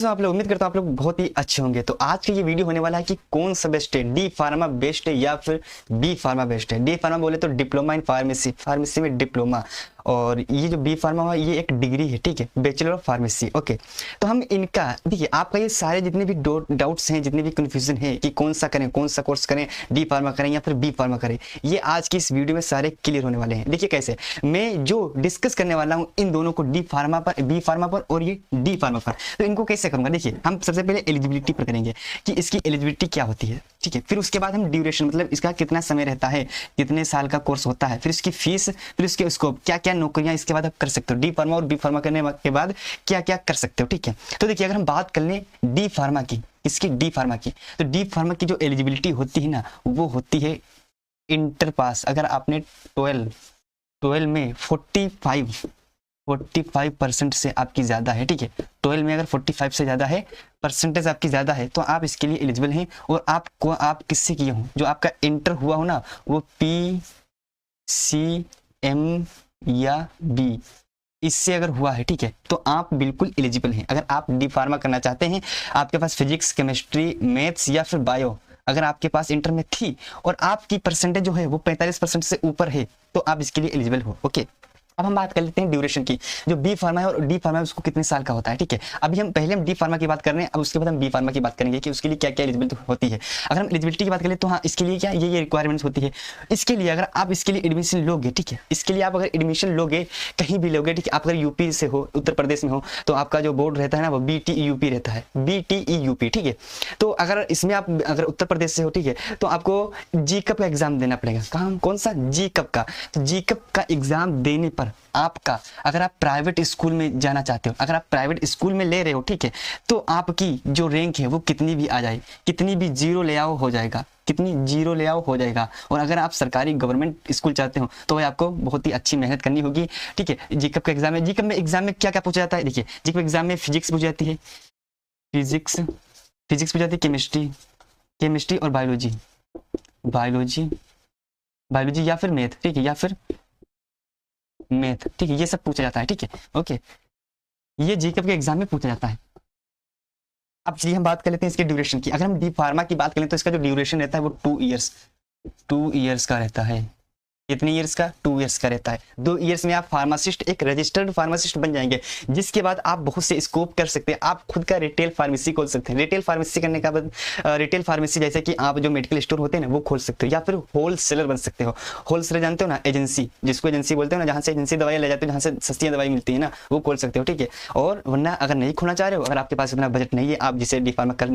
तो आप लोग उम्मीद करता हूँ आप लोग बहुत ही अच्छे होंगे। तो आज की ये वीडियो होने वाला है कि कौन सा बेस्ट है, डी फार्मा बेस्ट है या फिर बी फार्मा बेस्ट है। डी फार्मा बोले तो डिप्लोमा इन फार्मेसी, फार्मेसी में डिप्लोमा, और ये जो बी फार्मा हुआ ये एक डिग्री है, ठीक है, बैचलर ऑफ फार्मेसी। ओके, तो हम इनका देखिए, आपका ये सारे जितने भी डाउट्स हैं, जितने भी कन्फ्यूजन है कि कौन सा करें, कौन सा कोर्स करें, डी फार्मा करें या फिर बी फार्मा करें, ये आज की इस वीडियो में सारे क्लियर होने वाले हैं। देखिए कैसे मैं जो डिस्कस करने वाला हूँ इन दोनों को, डी फार्मा पर, बी फार्मा पर और ये डी फार्मा पर, तो इनको कैसे करूँगा। देखिए हम सबसे पहले एलिजिबिलिटी पर करेंगे कि इसकी एलिजिबिलिटी क्या होती है, ठीक है। फिर उसके बाद हम ड्यूरेशन, मतलब इसका कितना समय रहता है, कितने साल का कोर्स होता है, फिर इसकी फीस, फिर उसके स्कोप, क्या क्या नौकरियां इसके बाद आप कर सकते हो, डी फार्मा और बी फार्मा करने के बाद क्या क्या कर सकते हो, ठीक है। तो देखिए अगर हम बात कर लें डी फार्मा की, इसकी डी फार्मा की, तो डी फार्मा की जो एलिजिबिलिटी होती है ना, वो होती है इंटर पास। अगर आपने 12 में 45% से आपकी ज़्यादा है, ठीक है, 12 में अगर 45 से ज़्यादा है, परसेंटेज आपकी ज़्यादा है, तो आप इसके लिए एलिजिबल हैं। और आपको, आप किससे किए हो, जो आपका इंटर हुआ हो ना, वो PCM या बी, इससे अगर हुआ है, ठीक है, तो आप बिल्कुल एलिजिबल हैं। अगर आप डी फार्मा करना चाहते हैं, आपके पास फिजिक्स, केमिस्ट्री, मैथ्स या फिर बायो अगर आपके पास इंटर में थी और आपकी परसेंटेज जो है वो 45% से ऊपर है, तो आप इसके लिए एलिजिबल हो। ओके, अब हम बात कर लेते हैं ड्यूरेशन की। जो बी फार्मा है और डी फार्मा है उसको कितने साल का होता है, ठीक है। अभी हम पहले डी फार्मा की बात कर रहे हैं, अब उसके बाद हम बी फार्मा की बात करेंगे कि उसके लिए क्या क्या एलिजिबिलिटी होती है। अगर हम एलिजिबिलिटी की बात करें तो हाँ, इसके लिए क्या ये रिक्वायरमेंट्स होती है। इसके लिए अगर आप इसके लिए एडमिशन लोगे, ठीक है, इसके लिए आप अगर एडमिशन लोगे, कहीं भी लोगे, ठीक है, आप अगर यूपी से हो, उत्तर प्रदेश में हो, तो आपका जो बोर्ड रहता है ना वो BTEUP रहता है, BTEUP, ठीक है। तो अगर इसमें आप अगर उत्तर प्रदेश से हो, ठीक है, तो आपको GCAP का एग्जाम देना पड़ेगा। कौन सा GCAP का, तो GCAP का एग्जाम देने पर आपका, अगर आप प्राइवेट स्कूल में जाना चाहते हो, अगर आप प्राइवेट स्कूल में ले रहे हो, ठीक है, तो आपकी जो रैंक है वो कितनी भी आ जाए, कितनी भी जीरो ले आओ हो जाएगा, कितनी जीरो ले आओ हो जाएगा। और अगर आप सरकारी गवर्नमेंट स्कूल चाहते हो तो भाई आपको बहुत ही अच्छी मेहनत करनी होगी, ठीक है। GCAP का एग्जाम है, GCAP में एग्जाम में क्या क्या पूछा जाता है, देखिए GCAP एग्जाम में फिजिक्स पूछी जाती है, फिजिक्स पूछी जाती है, केमिस्ट्री और बायोलॉजी या फिर मैथ, ठीक है, या फिर मैथ, ठीक है, ये सब पूछा जाता है, ठीक है। ओके, ये GCAP के एग्जाम में पूछा जाता है। अब चलिए हम बात कर लेते हैं इसके ड्यूरेशन की। अगर हम डी फार्मा की बात करें तो इसका जो ड्यूरेशन रहता है वो 2 ईयर्स का रहता है। कितने ईयर्स का, 2 ईयर्स का रहता है। 2 ईयर्स में आप फार्मासिस्ट, एक रजिस्टर्ड फार्मासिस्ट बन जाएंगे, जिसके बाद आप बहुत से स्कोप कर सकते हैं। आप खुद का रिटेल फार्मेसी खोल सकते हैं। रिटेल फार्मेसी करने का बाद रिटेल फार्मेसी जैसे कि आप जो मेडिकल स्टोर होते हैं ना वो खोल सकते हो, या फिर होलसेलर बन सकते हो। होलसेलर जानते हो ना, एजेंसी, जिसको एजेंसी बोलते हो ना, जहाँ से एजेंसी दवाई ले जाते हो, जहाँ से सस्ती दवाई मिलती है ना, वो खोल सकते हो, ठीक है। और वरना अगर नहीं खोलना चाह रहे हो, अगर आपके पास इतना बजट नहीं है, आप जिसे डी फार्मा कर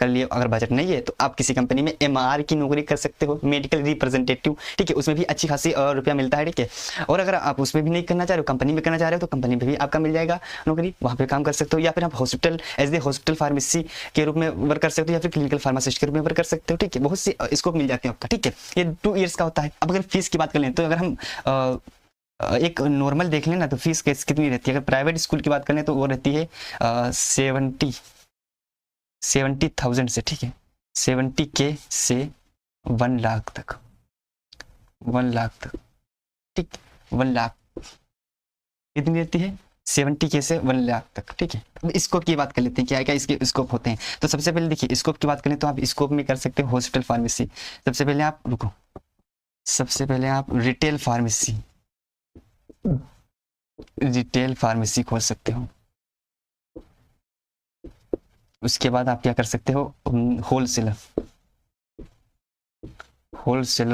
लिए, अगर बजट नहीं है तो आप किसी कंपनी में MR की नौकरी कर सकते हो, मेडिकल रिप्रेजेंटेटिव, ठीक है, उसमें भी अच्छी खासी रुपया मिलता है, ठीक है। और अगर आप उसमें भी नहीं करना चाह रहे हो, कंपनी में करना चाह रहे हो, तो कंपनी में भी आपका मिल जाएगा नौकरी, वहां पे काम कर सकते हो। या फिर आप hospital, as a hospital pharmacy के रूप में वर्क कर सकते हो, या फिर क्लिनिकल फार्मासिस्ट के रूप में वर्क कर सकते हो, ठीक है। बहुत सी स्कोप मिल जाते हैं आपका, ठीक है। ये 2 ईयर्स का होता है। अब अगर फीस की बात कर लें तो अगर हम एक नॉर्मल देख लें ना, तो फीस कितनी रहती है। अगर प्राइवेट स्कूल की बात करें तो वो रहती है 70,000 से, ठीक है, 70K से 1 लाख तक, 1 लाख तक, ठीक, 1 लाख कितनी रहती है, 70K से 1 लाख तक, ठीक है। अब स्कोप की बात कर लेते हैं, क्या क्या इसके स्कोप होते हैं। तो सबसे पहले देखिए स्कोप की बात करें तो आप स्कोप में कर सकते हो हॉस्पिटल फार्मेसी। सबसे पहले आप रुको, सबसे पहले आप रिटेल फार्मेसी खोल सकते हो। उसके बाद आप क्या कर सकते हो, होलसेलर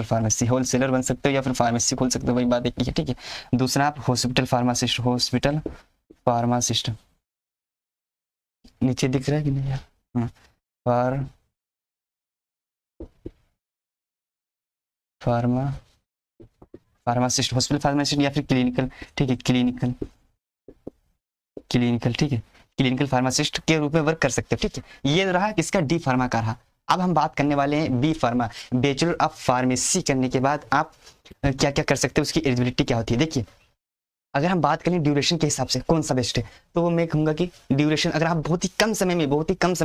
फार्मेसी, होलसेलर बन सकते हो, या फिर फार्मेसी खोल सकते हो, वही बात एक ही है, ठीक है। दूसरा आप हॉस्पिटल फार्मासिस्ट, नीचे दिख रहा है कि नहीं यार, फार्मासिस्ट, हॉस्पिटल फार्मासिस्ट, या फिर क्लिनिकल, ठीक है, क्लिनिकल, ठीक है, क्लिनिकल फार्मासिस्ट के रूप में वर्क कर सकते हो, ठीक है। ये रहा किसका, डी फार्मा का रहा। अब हम बात करने वाले हैं B pharma. Bachelor of pharmacy करने के बाद आप क्या क्या कर सकते हो, उसकी एलिजिबिलिटी क्या होती है। देखिए अगर हम बात करें ड्यूरेशन के हिसाब से कौन सा बेस्ट है, तो मैं कहूँगा कि ड्यूरेशन, अगर आप बहुत ही कम समय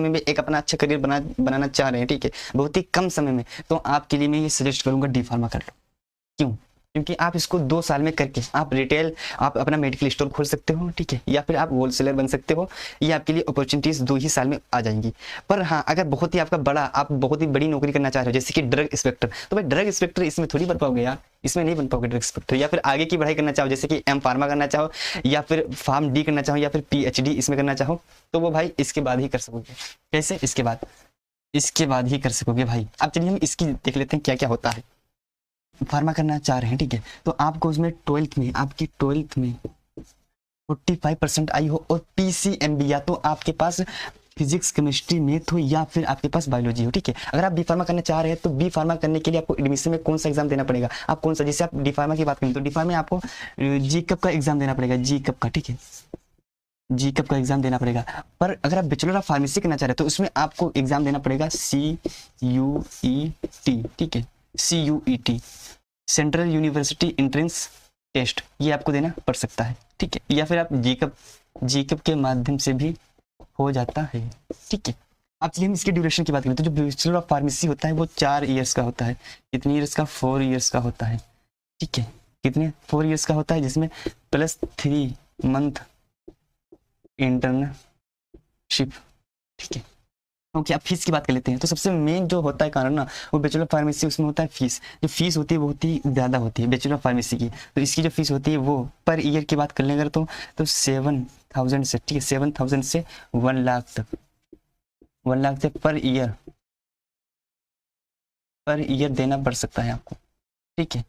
में एक अपना अच्छा करियर बनाना चाह रहे हैं, ठीक है, बहुत ही कम समय में, तो आपके लिए मैं ये सजेस्ट करूँगा डी फार्मा कर लो। क्यों, क्योंकि आप इसको 2 साल में करके आप रिटेल, आप अपना मेडिकल स्टोर खोल सकते हो, ठीक है, या फिर आप होलसेलर बन सकते हो। ये आपके लिए अपॉर्चुनिटीज़ 2 ही साल में आ जाएंगी। पर हाँ, अगर बहुत ही आपका बड़ा, आप बहुत ही बड़ी नौकरी करना चाह रहे हो जैसे कि ड्रग इंस्पेक्टर, तो भाई ड्रग इंस्पेक्टर इसमें थोड़ी बन पाओगे यार, इसमें नहीं बन पाओगे ड्रग इंस्पेक्टर। या फिर आगे की पढ़ाई करना चाहो जैसे कि एम फार्मा करना चाहो, या फिर फार्म डी करना चाहो, या फिर PhD इसमें करना चाहो, तो वो भाई इसके बाद ही कर सकोगे। कैसे? इसके बाद ही कर सकोगे भाई। अब चलिए हम इसकी देख लेते हैं क्या क्या होता है। फार्मा करना चाह रहे हैं, ठीक है, तो आपको उसमें आपकी 12th में 45% आई हो और PCMB, या तो आपके पास फिजिक्स, केमिस्ट्री, मैथ हो, या फिर आपके पास बायोलॉजी हो, ठीक है। अगर आप बी फार्मा करना चाह रहे हैं तो बी फार्मा करने के लिए आपको एडमिशन में कौन सा एग्जाम देना पड़ेगा, आप कौन सा, जैसे आप डी फार्मा की बात करें तो डी फार्मा में आपको GCAP का एग्जाम देना पड़ेगा, GCAP का, ठीक है, GCAP का एग्जाम देना पड़ेगा। पर अगर आप बैचलर ऑफ फार्मेसी करना चाह रहे हैं तो उसमें आपको एग्जाम देना पड़ेगा CUET, ठीक है, CUET, central university entrance test, ये आपको देना पड़ सकता है, ठीक है, या फिर आप GCAP के माध्यम से भी हो जाता है, ठीक है। अब चलिए हम इसके ड्यूरेशन की बात करें तो जो बैचलर ऑफ फार्मेसी होता है वो 4 इयर्स का होता है। कितने इयर्स का? 4 इयर्स का होता है, ठीक है, कितने? 4 इयर्स का होता है, जिसमें +3 मंथ इंटर्नशिप, ठीक है। ओके, अब फीस की बात कर लेते हैं। तो सबसे मेन जो होता है कारण ना, वो बैचलर ऑफ फार्मेसी, उसमें होता है फीस। जो फीस होती है बहुत ही ज़्यादा होती है बैचलर ऑफ फार्मेसी की। तो इसकी जो फीस होती है वो पर ईयर की बात कर लें अगर तो 7,000 से, ठीक है, 7,000 से 1 लाख तक, 1 लाख से पर ईयर देना पड़ सकता है आपको, ठीक है,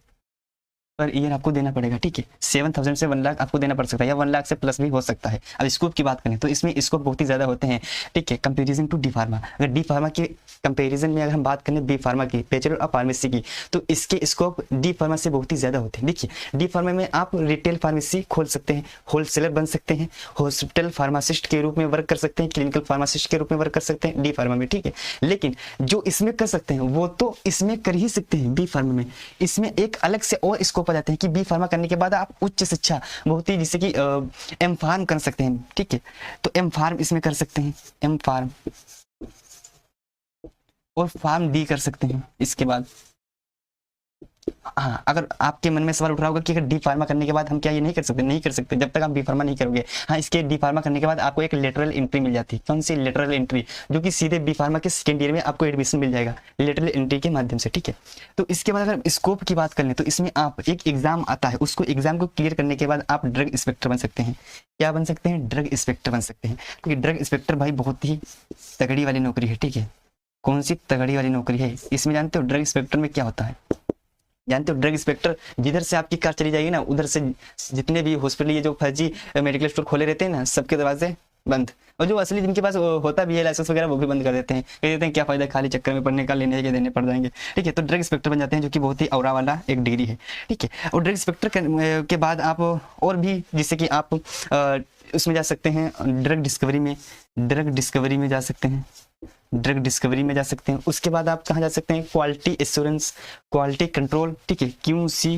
पर ईयर आपको देना पड़ेगा, ठीक है। 7,000 से 1 लाख आपको देना पड़ सकता है, या 1 लाख से प्लस भी हो सकता है। अब स्कोप की बात करें तो इसमें स्कोप बहुत ही ज़्यादा होते हैं, ठीक है, कंपेरिजन टू डी फार्मा। अगर डी फार्मा के कंपेरिजन में अगर हम बात करें बी फार्मा की, बैचलर ऑफ फार्मेसी की, तो इसके स्कोप डी फार्मा से बहुत ही ज़्यादा होते हैं। देखिए, डी फार्मा में आप रिटेल फार्मेसी खोल सकते हैं, होलसेलर बन सकते हैं, हॉस्पिटल फार्मासिस्ट के रूप में वर्क कर सकते हैं, क्लिनिकल फार्मासिस्ट के रूप में वर्क कर सकते हैं डी फार्मा में, ठीक है। लेकिन जो इसमें कर सकते हैं वो तो इसमें कर ही सकते हैं बी फार्मा में। इसमें एक अलग से और स्कोप आ जाते हैं कि बी फार्मा करने के बाद आप उच्च शिक्षा बहुत ही, जैसे कि एम फार्म कर सकते हैं, ठीक है, तो एम फार्म इसमें कर सकते हैं, एम फार्म और फार्म डी कर सकते हैं इसके बाद। हाँ, अगर आपके मन में सवाल उठ रहा होगा कि अगर डी फार्मा करने के बाद हम क्या ये नहीं कर सकते, नहीं कर सकते जब तक आप बी फार्मा नहीं करोगे। हाँ, इसके डी फार्मा करने के बाद आपको एक लेटरल एंट्री मिल जाती है। कौन सी? लेटरल एंट्री, जो कि सीधे बी फार्मा के सेकेंड ईयर में आपको एडमिशन मिल जाएगा लेटरल एंट्री के माध्यम से, ठीक है। तो इसके बाद अगर स्कोप की बात कर लें तो इसमें आप एक एग्जाम आता है, उसको एग्जाम को क्लियर करने के बाद आप ड्रग इंस्पेक्टर बन सकते हैं। क्या बन सकते हैं? ड्रग इंस्पेक्टर बन सकते हैं। क्योंकि ड्रग इंस्पेक्टर भाई बहुत ही तगड़ी वाली नौकरी है, ठीक है। कौन सी तगड़ी वाली नौकरी है? इसमें जानते हो ड्रग इंस्पेक्टर में क्या होता है? जानते हो ड्रग इंस्पेक्टर, जिधर से आपकी कार चली जाएगी ना, उधर से जितने भी हॉस्पिटल, ये जो फर्जी मेडिकल स्टोर खोले रहते हैं ना, सबके दरवाजे बंद, और जो असली जिनके पास होता भी है लाइसेंस वगैरह, वो भी बंद कर देते हैं। कह देते हैं क्या फायदा, खाली चक्कर में पढ़ने का, लेने के देने पड़ जाएंगे, ठीक है। तो ड्रग इंस्पेक्टर बन जाते हैं, जो कि बहुत ही औरा वाला एक डिग्री है, ठीक है। और ड्रग इंस्पेक्टर के बाद आप और भी, जैसे कि आप उसमें जा सकते हैं, ड्रग डिस्कवरी में जा सकते हैं, ड्रग डिस्कवरी में जा सकते हैं। उसके बाद आप कहाँ जा सकते हैं? क्वालिटी एश्योरेंस, क्वालिटी कंट्रोल, ठीक है, QC,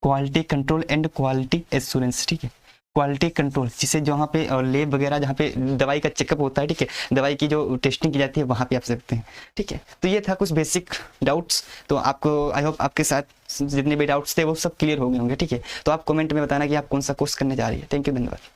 quality control and quality assurance, ठीक है। क्वालिटी कंट्रोल, जिसे जहाँ पे लेब वगैरह, जहाँ पे दवाई का चेकअप होता है, ठीक है, दवाई की जो टेस्टिंग की जाती है, वहाँ पे आप सकते हैं, ठीक है। तो ये था कुछ बेसिक डाउट्स। तो आपको, आई होप आपके साथ जितने भी डाउट्स थे वो सब क्लियर हो गए होंगे, ठीक है। तो आप कमेंट में बताना कि आप कौन सा कोर्स करने जा रही है। थैंक यू, धन्यवाद।